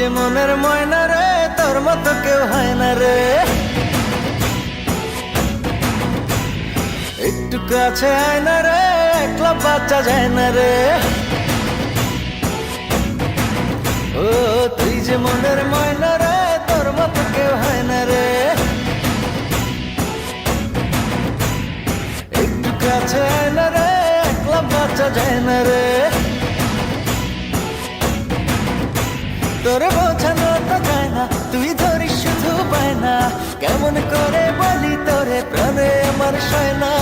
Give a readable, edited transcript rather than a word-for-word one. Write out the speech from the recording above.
যে মনের ময়না রে, তোর মতো কেউ হয় না রে। একটু কাছে আয় না রে, একলা বাচ্চা যায় না রে। ও তুই যে মনের ময়না রে, তোর মতো কেউ হয় না রে। একটু কাছে আয় না রে, একলা বাচ্চা যায় না রে। তোরে বোঝানো তো যায় না, তুই ধরিস শুধু পায় না। কেমন করে বলি তোরে, প্রাণে আমার সয় না।